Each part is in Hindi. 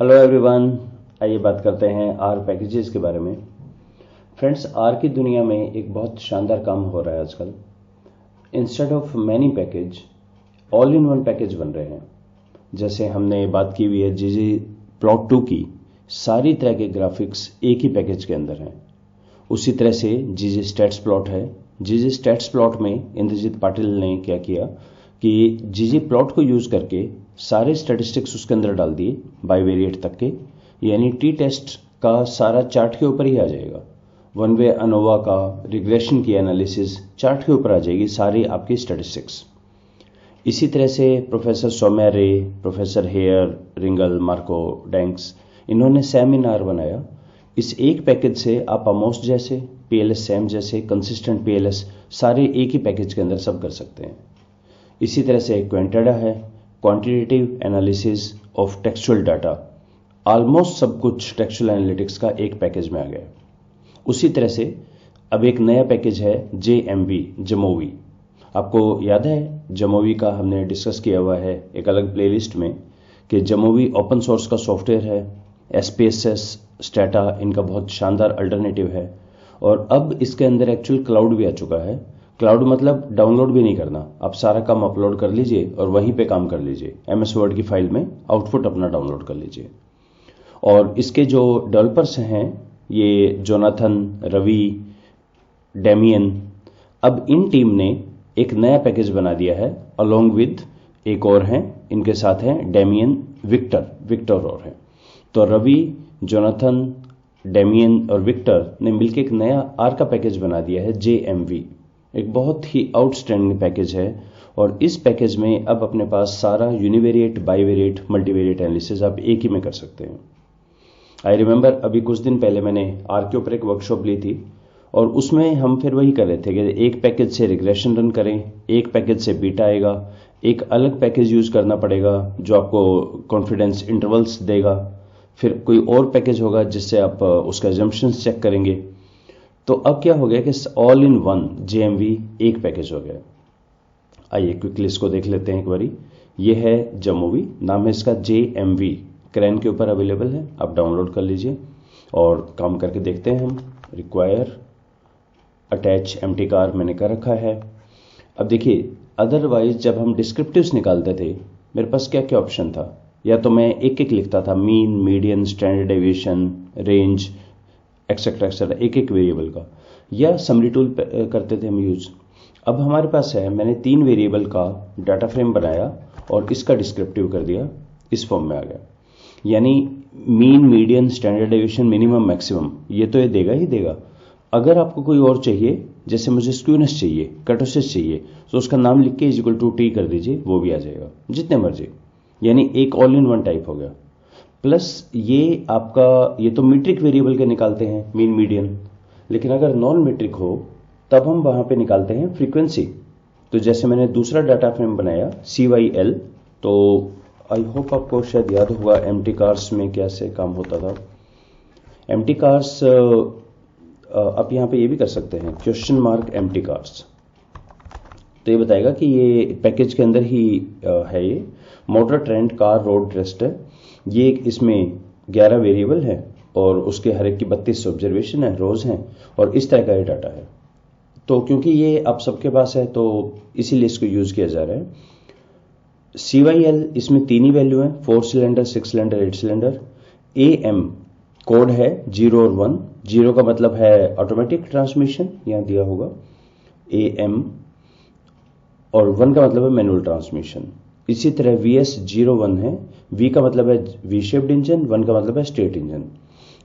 हेलो एवरीवन, आइए बात करते हैं आर पैकेजेस के बारे में। फ्रेंड्स, आर की दुनिया में एक बहुत शानदार काम हो रहा है आजकल। Instead of many package, all in one package बन रहे हैं। जैसे हमने बात की हुई है जीजी प्लॉट 2 की, सारी तरह के ग्राफिक्स एक ही पैकेज के अंदर हैं। उसी तरह से जीजी स्टैट्स प्लॉट है। जीजी स्टैट्स प्लॉट में इंद्रजीत पाटिल ने क्या किया कि जीजी प्लॉट को यूज करके सारे स्टैटिस्टिक्स उसके अंदर डाल दिए बाईवेरिएट तक के, यानी टी टेस्ट का सारा चार्ट के ऊपर ही आ जाएगा। वन वे अनोवा का रिग्रेशन की एनालिसिस चार्ट के ऊपर आ जाएगी, सारी आपकी स्टैटिस्टिक्स। इसी तरह से प्रोफेसर सौम्या रे, प्रोफेसर हेयर, रिंगल, मार्को डैंक्स, इन्होंने सेमिनार बनाया। इस एक पैकेज से आप अमोस्ट जैसे, पीएलएस सैम जैसे, कंसिस्टेंट पीएलएस सारे एक ही पैकेज के अंदर सब कर सकते हैं। इसी तरह से क्वेंटेडा है, quantitative analysis of textual data. Almost सब कुछ टेक्सचुअल एनालिटिक्स का एक पैकेज में आ गया। उसी तरह से अब एक नया पैकेज है JMV, जमोवी। आपको याद है जमोवी का हमने डिस्कस किया हुआ है एक अलग प्लेलिस्ट में कि जमोवी ओपन सोर्स का सॉफ्टवेयर है। SPSS, स्टेटा इनका बहुत शानदार अल्टरनेटिव है। और अब इसके अंदर एक्चुअल क्लाउड भी आ चुका है। क्लाउड मतलब डाउनलोड भी नहीं करना, आप सारा काम अपलोड कर लीजिए और वहीं पे काम कर लीजिए। MS वर्ड की फाइल में आउटपुट अपना डाउनलोड कर लीजिए। और इसके जो डेवलपर्स हैं ये जोनाथन, रवि, डेमियन, अब इन टीम ने एक नया पैकेज बना दिया है अलोंग विद एक और हैं, इनके साथ हैं डेमियन, विक्टर और हैं। तो रवि, जोनाथन, डेमियन और विक्टर ने मिलकर एक नया आर का पैकेज बना दिया है JMV। एक बहुत ही आउटस्टैंडिंग पैकेज है। और इस पैकेज में अब अपने पास सारा यूनिवेरिएट, बाईवेरिएट, मल्टीवेरिएट एनालिसिस आप एक ही में कर सकते हैं। आई रिमेंबर अभी कुछ दिन पहले मैंने आर के ऊपर एक वर्कशॉप ली थी और उसमें हम फिर वही कर रहे थे कि एक पैकेज से रिग्रेशन रन करें, एक पैकेज से बीटा आएगा, एक अलग पैकेज यूज करना पड़ेगा जो आपको कॉन्फिडेंस इंटरवल्स देगा, फिर कोई और पैकेज होगा जिससे आप उसका एजम्पशंस चेक करेंगे। तो अब क्या हो गया कि ऑल इन वन JMV एक पैकेज हो गया। आइए क्विकली इसको देख लेते हैं एक बारी। ये है जमोवी, नाम है इसका JMV, क्रैन के ऊपर अवेलेबल है, आप डाउनलोड कर लीजिए और काम करके देखते हैं हम। रिक्वायर अटैच एम्प्टी कार मैंने कर रखा है। अब देखिए, अदरवाइज जब हम डिस्क्रिप्टिव्स निकालते थे मेरे पास क्या क्या ऑप्शन था। या तो मैं एक एक लिखता था, mean, median, standard deviation, range, etcetera etcetera, एक एक वेरिएबल का, या समरी टूल करते थे हम यूज। अब हमारे पास है, मैंने 3 वेरिएबल का डाटा फ्रेम बनाया और इसका डिस्क्रिप्टिव कर दिया, इस फॉर्म में आ गया। यानी mean, median, standard deviation, minimum, maximum, ये तो ये देगा ही देगा। अगर आपको कोई और चाहिए, जैसे मुझे स्क्यूनेस चाहिए, कर्टोसिस चाहिए, तो उसका नाम लिख के =T कर दीजिए, वो भी आ जाएगा, जितने मर्जी। यानी एक ऑल इन वन टाइप हो गया। प्लस ये आपका, ये तो मीट्रिक वेरिएबल के निकालते हैं मीन, मीडियन, लेकिन अगर नॉन मीट्रिक हो तब हम वहां पे निकालते हैं फ्रीक्वेंसी। तो जैसे मैंने दूसरा डाटा फ्रेम बनाया CYL, तो आई होप आपको शायद याद होगा एम्प्टी कार्स में कैसे काम होता था। एम्प्टी कार्स आप यहाँ पे ये भी कर सकते हैं ? एम्प्टी कार्स, तो ये बताएगा कि ये पैकेज के अंदर ही है। ये motor, trend, car, road, rest है। ये इसमें 11 वेरिएबल है और उसके हर एक की 32 ऑब्जर्वेशन है, रोज हैं, और इस तरह का ये डाटा है। तो क्योंकि ये आप सबके पास है तो इसीलिए इसको यूज किया जा रहा है। CYL, इसमें 3 ही वैल्यू है, 4 cylinder, 6 cylinder, 8 cylinder. AM code है 0 और 1। 0 का मतलब है ऑटोमेटिक ट्रांसमिशन, यहाँ दिया होगा AM, और 1 का मतलब है मैनुअल ट्रांसमिशन। इसी तरह VS01 है, V का मतलब है वी शेप्ड इंजन, 1 का मतलब है स्ट्रेट इंजन।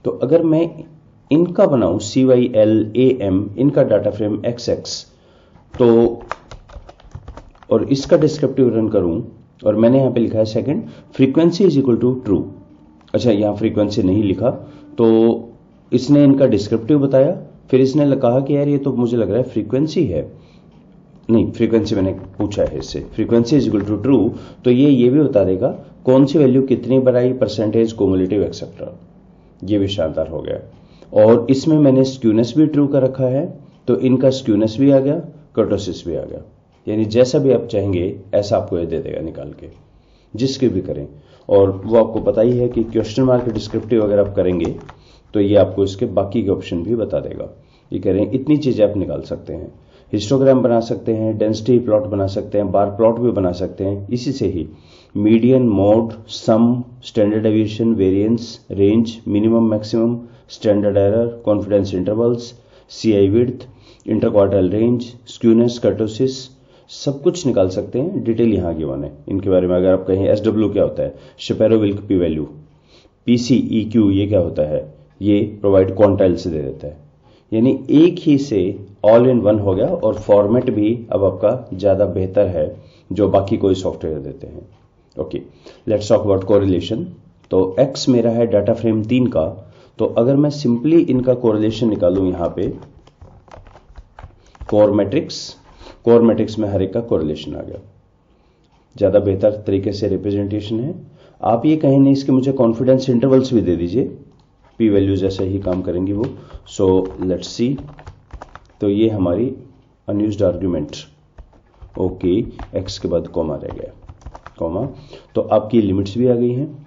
तो अगर मैं इनका बनाऊं CYL, AM, इनका डाटा फ्रेम XX, तो और इसका डिस्क्रिप्टिव रन करूं, और मैंने यहां पे लिखा है सेकंड, फ्रीक्वेंसी =ट्रू। अच्छा, यहां फ्रीक्वेंसी नहीं लिखा, तो इसने इनका डिस्क्रिप्टिव बताया, फिर इसने कहा कि यार ये तो मुझे लग रहा है फ्रीक्वेंसी है, नहीं फ्रीक्वेंसी मैंने पूछा है इससे, फ्रीक्वेंसी =ट्रू, तो ये भी बता देगा कौन सी वैल्यू कितनी बार आई, परसेंटेज, कोमुलेटिव, एक्सेट्रा। ये भी शानदार हो गया। और इसमें मैंने स्क्यूनेस भी ट्रू कर रखा है, तो इनका स्क्यूनेस भी आ गया, कर्टोसिस भी आ गया। यानी जैसा भी आप चाहेंगे ऐसा आपको ये दे देगा निकाल के, जिसके भी करें। और वो आपको पता ही है कि क्वेश्चन मार्क डिस्क्रिप्टिव अगर आप करेंगे तो ये आपको इसके बाकी के ऑप्शन भी बता देगा। ये कह रहे हैं इतनी चीजें आप निकाल सकते हैं, हिस्टोग्राम बना सकते हैं, डेंसिटी प्लॉट बना सकते हैं, बार प्लॉट भी बना सकते हैं। इसी से ही median, mode, sum, standard deviation, variance, range, minimum maximum, standard error, confidence intervals, CI width, interquartile range, skewness, kurtosis, सब कुछ निकाल सकते हैं। डिटेल यहाँ गिवन है इनके बारे में। अगर आप कहें एसडब्ल्यू क्या होता है, शेपेरो-विल्क पी वैल्यू, पीसीईक्यू ये क्या होता है, ये प्रोवाइड क्वांटाइल से दे देता है। यानी एक ही से ऑल इन वन हो गया और फॉर्मेट भी अब आपका ज्यादा बेहतर है जो बाकी कोई सॉफ्टवेयर देते हैं। Okay, let's talk about correlation. तो एक्स मेरा है डाटा फ्रेम 3 का, तो अगर मैं सिंपली इनका कोरिलेशन निकालूं यहां पे कोर मैट्रिक्स में हर एक का कोरिलेशन आ गया। ज्यादा बेहतर तरीके से रिप्रेजेंटेशन है। आप ये कहें नहीं इसके मुझे कॉन्फिडेंस इंटरवल्स भी दे दीजिए, पी वैल्यू जैसे ही काम करेंगी वो। सो लेट्स सी, तो ये हमारी अनयूज्ड आर्ग्यूमेंट। ओके, एक्स के बाद कॉमा रह गया, कॉमा। तो आपकी लिमिट्स भी आ गई हैं।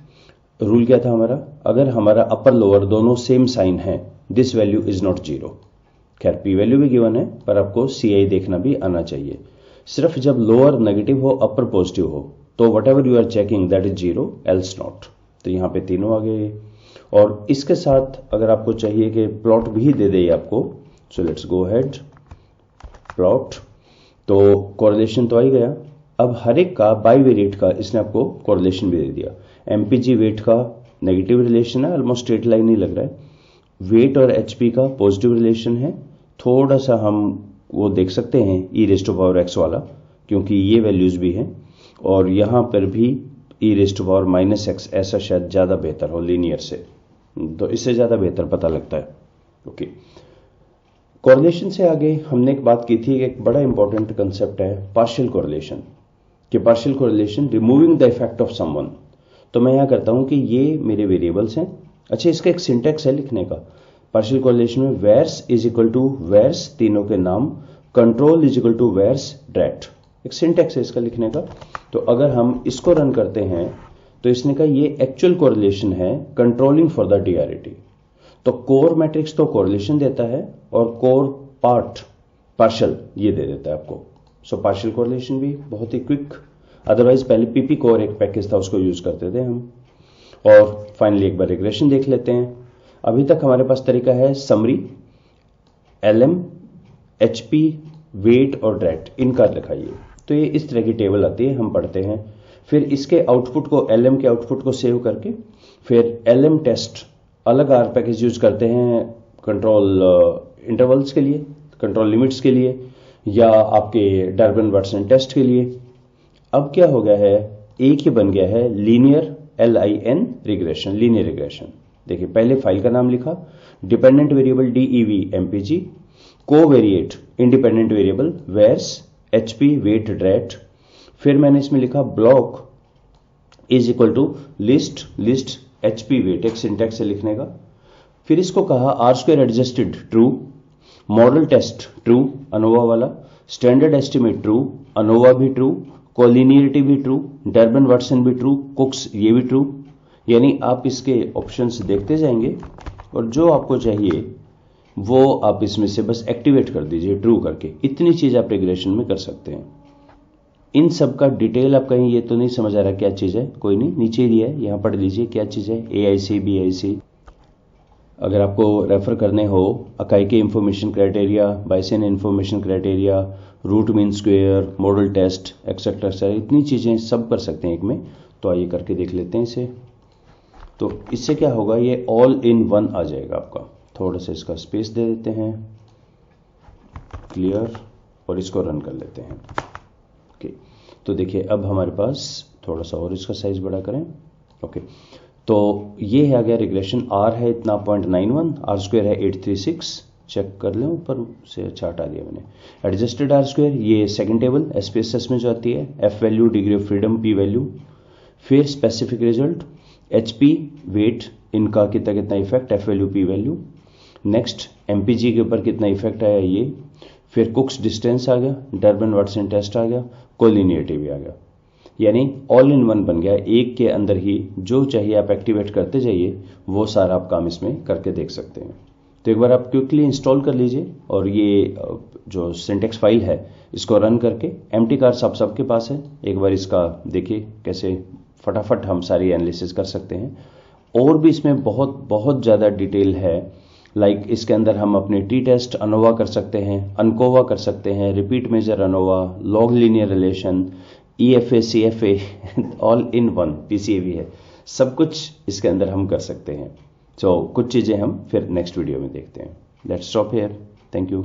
रूल क्या था हमारा, अगर हमारा अपर लोअर दोनों सेम साइन है, this value is not zero. खैर पी वैल्यू भी गिवन है, पर आपको सीआई देखना भी आना चाहिए। सिर्फ जब लोअर नेगेटिव हो, अपर पॉजिटिव हो, तो whatever you are checking that is zero, else not. तो यहां पे तीनों आ गए। और इसके साथ अगर आपको चाहिए कि प्लॉट भी दे दे आपको, so let's go head plot. तो कोरिलेशन तो आ ही गया। अब हर एक का बाईवेरिएट का इसने आपको कोरिलेशन भी दे दिया। एमपीजी वेट का नेगेटिव रिलेशन है, ऑलमोस्ट स्ट्रेट लाइन ही लग रहा है। वेट और एचपी का पॉजिटिव रिलेशन है। थोड़ा सा हम वो देख सकते हैं e raise to power x वाला, क्योंकि ये वैल्यूज भी हैं। और यहां पर भी e raise to power minus x, ऐसा शायद ज्यादा बेहतर हो लीनियर से, तो इससे ज्यादा बेहतर पता लगता है। ओके, कोरिलेशन से आगे हमने एक बात की थी कि एक बड़ा इंपॉर्टेंट कंसेप्ट है पार्शियल कोरिलेशन, कि partial correlation removing the effect of someone. तो मैं यहां करता हूं कि ये मेरे वेरिएबल्स हैं। अच्छा, इसका एक सिंटेक्स है लिखने का। पार्शियल कोरिलेशन में vars is equal to vars, तीनों के नाम, control is equal to vars drat, एक सिंटेक्स है इसका लिखने का। तो अगर हम इसको रन करते हैं तो इसने कहा ये एक्चुअल कोरिलेशन है कंट्रोलिंग फॉर द डीआरटी। तो कोर मैट्रिक्स तो कोरिलेशन देता है और कोर पार्ट पार्शियल ये दे देता है आपको। सो पार्शियल कोरिलेशन भी बहुत ही क्विक। अदरवाइज पहले पीपी कोर एक पैकेज था, उसको यूज करते थे हम। और फाइनली एक बार रिग्रेशन देख लेते हैं। अभी तक हमारे पास तरीका है समरी, एलएम, एचपी, वेट और ड्रैट, इनका लिखाइए। तो ये इस तरह की टेबल आती है, हम पढ़ते हैं। फिर इसके आउटपुट को, एलएम के आउटपुट को सेव करके फिर एलएम टेस्ट, अलग आर पैकेज यूज करते हैं कंट्रोल इंटरवल्स के लिए, कंट्रोल लिमिट्स के लिए, या आपके डर्बन-वाटसन टेस्ट के लिए। अब क्या हो गया है, एक ही बन गया है linear, LIN regression, linear regression. देखिए पहले फाइल का नाम लिखा, dependent variable DEV MPG, covariate independent variable vars, HP, weight, drat. फिर मैंने इसमें लिखा block is equal to list HP weight, एक सिंटेक्स से लिखने का। फिर इसको कहा R square adjusted true, model test true ANOVA वाला, स्टैंडर्ड एस्टिमेट ट्रू, अनोवा भी ट्रू, कोलिनियरिटी भी ट्रू, डर्बन-वाटसन भी ट्रू, कुक्स ये भी ट्रू। यानी आप इसके ऑप्शंस देखते जाएंगे और जो आपको चाहिए वो आप इसमें से बस एक्टिवेट कर दीजिए ट्रू करके। इतनी चीज आप रिग्रेशन में कर सकते हैं। इन सब का डिटेल आप कहीं ये तो नहीं समझ आ रहा क्या चीज है, कोई नहीं, नीचे दिया है, यहां पढ़ लीजिए क्या चीज है। AIC, BIC अगर आपको रेफर करने हो, Akaike information criteria, Bayesian information criteria, root mean square, model test, etcetera, इतनी चीजें सब कर सकते हैं एक में। तो आइए करके देख लेते हैं इसे। तो इससे क्या होगा, ये ऑल इन वन आ जाएगा आपका। थोड़ा सा इसका स्पेस दे देते हैं, क्लियर, और इसको रन कर लेते हैं। ओके, तो देखिए अब हमारे पास थोड़ा सा और इसका साइज बड़ा करें। ओके, तो ये है आ गया रिग्रेशन। आर है इतना 0.91, आर स्क्वायर है 836, चेक कर लें ऊपर से, अच्छा हटा दिया मैंने। एडजस्टेड आर स्क्वायर, ये सेकंड टेबल SPSS में जो आती है, F value, degree of freedom, P value. फिर स्पेसिफिक रिजल्ट, HP, वेट, इनका कितना कितना effect, F value, P value. Next MPG के ऊपर कितना इफेक्ट आया ये। फिर कुक्स डिस्टेंस आ गया, डर्बन-वाटसन टेस्ट आ गया, कोलिनियरिटी भी आ गया। यानी ऑल इन वन बन गया, एक के अंदर ही जो चाहिए आप एक्टिवेट करते जाइए, वो सारा आप काम इसमें करके देख सकते हैं। तो एक बार आप क्विकली इंस्टॉल कर लीजिए और ये जो सिंटेक्स फाइल है इसको रन करके, एम्प्टी कार्स आप सबके पास है, एक बार इसका देखिए कैसे फटाफट हम सारी एनालिसिस कर सकते हैं। और भी इसमें बहुत बहुत ज़्यादा डिटेल है, लाइक इसके अंदर हम अपने टी टेस्ट अनोवा कर सकते हैं, अनकोवा कर सकते हैं, repeat measure ANOVA, log linear relation, EFA CFA all in one, PCAV है, सब कुछ इसके अंदर हम कर सकते हैं। तो कुछ चीज़ें हम फिर नेक्स्ट वीडियो में देखते हैं। Let's stop here, thank you.